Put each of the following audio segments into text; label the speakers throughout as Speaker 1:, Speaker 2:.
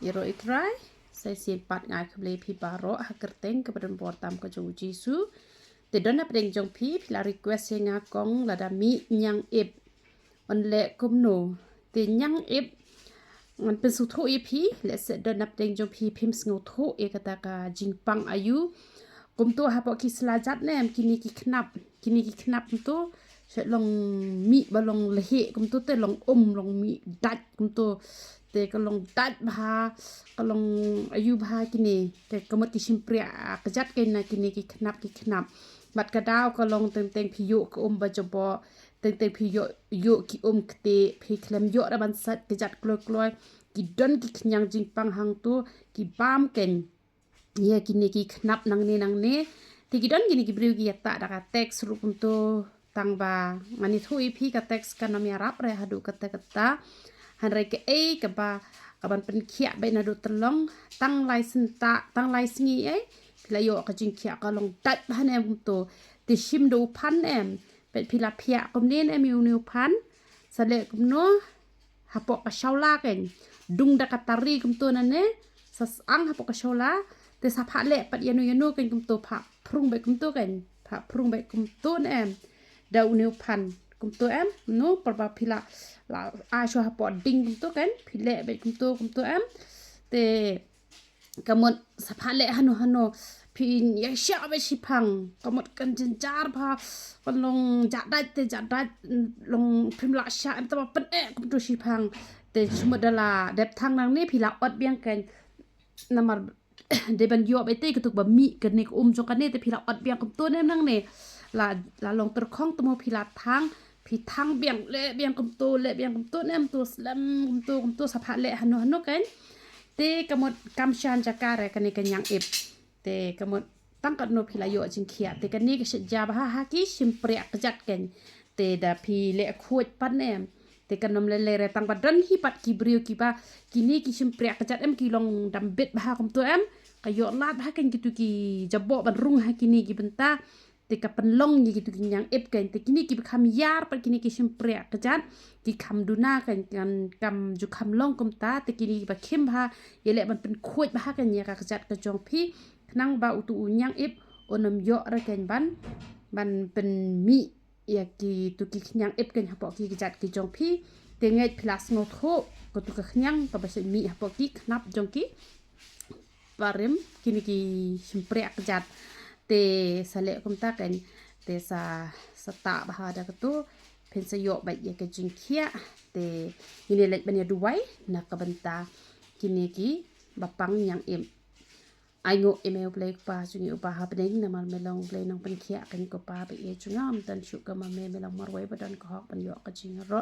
Speaker 1: Yero itrai saya simpat ngai kebeli pi baro hakerteng kepada portam ke jong jisu. Te dona pedeng jong pi la request yang ngakong lada mi Niangip on le kumno. Te Niangip ngan pensuthu pi le se dona pedeng jong pi pim nguthu e kata ka jingpang ayu. Kumtu hapo ki selajat nem kini ki knap tu long mi balong lehe kumtu te long long mi dat kumtu te kalong dat bah kalong ayu bah kini te kamot ki simpria kejat kena kini ki knap bat kadau kalong teng piyo ke bajobo teng piyo yo ki kete pi klem yo ra ban sat kejat kloy ki don ki knyang jingpang hang tu ki bam ken ya kini ki knap nang ne ti ki don kini ki briu ki yata da ka teks ru kuntu tang ba ngani thui pi ka teks kana mi arab re hadu kata hanre ke ke ba kaban pen khiah be na do telong tang lai senta tang lai singi pila yo ka jing khiah ka long tat han em to ti shim do pan em pe pila phia kom nen em yu pan sale kum no hapo ka shaula ken dung da katari kum to na ne sas ang hapo ka shaula te sa pha le pat yanu ken kum to pha prung be kum to ken pha prung be kum to em da unu pan kum to em no parba pila la a sho hapo ding kum to ken phile be kum to em te kamot sa pha le hano pin ya sha be sipang kamot kan jenjar pha long jadat long phim la sha em ta pen kum to sipang te sumodala dep thang nang ni phila ot biang ken namar de ban yo be te ketuk ba mi ken ni jo kan ne te phila ot biang kum to nem nang ne la long ter khong to mo phila thang pi thang biang kum to nem to slam kum to sa pha le hano ken te kamot kam shan jakare kan ni kan Niangip te kamot tang kat no phila yo jing khiah te kan ni ke ja ba ha ki simpre kejat ken te da pi le khoj pan em te kan nom le re tang badan hi pat ki brio ki ba kini ki simpre kejat em ki long dam bet ba kum to em ka yo lat ha ken gitu ki jabo ban rung ha kini ki benta te ka penlong ni gitu ki Niangip ken te kini ki kham yar pat kini ki simpre kejat ki kham duna kan kam ju kham long kum ta te kini ba khim ba yele ban pen khoj ba kan ya ka kejat ka jong pi nang ba utu Niangip onom yo ra ken ban pen mi ya ki tu ki Niangip ken hapo ki kejat ki jong pi te ngai plus ngot ho ko tu ka nyang pa ba mi hapo ki knap jong ki parim kini ki simpre kejat te sale kum ta ken te sa ta ba da ka tu pen sa yo ba ya ke jing khiah te ini lek ban ya duai na ka benta kini ki bapang Niangip ai ngo email play pa jungi upa ha pedeng na mal melong play nang pen khiah kan ko pa be e chungam tan shu ka ma me melong marwai badan ko hok pan yo ka jing ro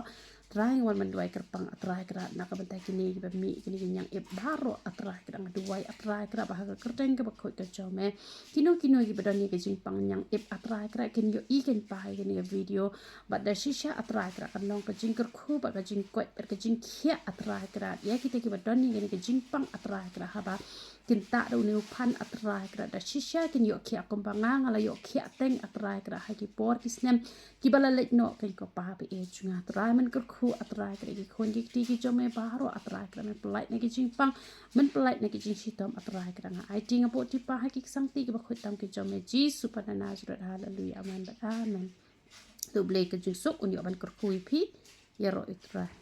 Speaker 1: trai wan man duai kerpang atrai kra na ka benta kini ki mi kini ki Niangip baro atrai kra duai atrai kra ba ha kerteng ka ba khoi ka chome kino ki badan ni ke jing pang Niangip atrai kra kin yo i ken pa kini video but da shisha atrai kra kan long ka jing ker khu ba ka jing koi ka jing khiah atrai kra ya kita ki badan ni ke jing pang atrai kra ha ba kinta do ni pan atrai kra da shisha kin yo khiah kompanga ngala yo khiah teng atrai kra ha ki por kisnem ki bala lek no ken ko pa be e chunga atrai man ker khu atrai kra ki khon ki ki jome baro atrai kra men pelai na ki jing pang men pelai na ki jing sitom atrai kra nga ai ting apo ti pa ha ki sang ti ki ba khoi tam ki jome ji supana nazrat haleluya amen amen tu blai ke jing sok un yo ban ker khu pi ya ro itrai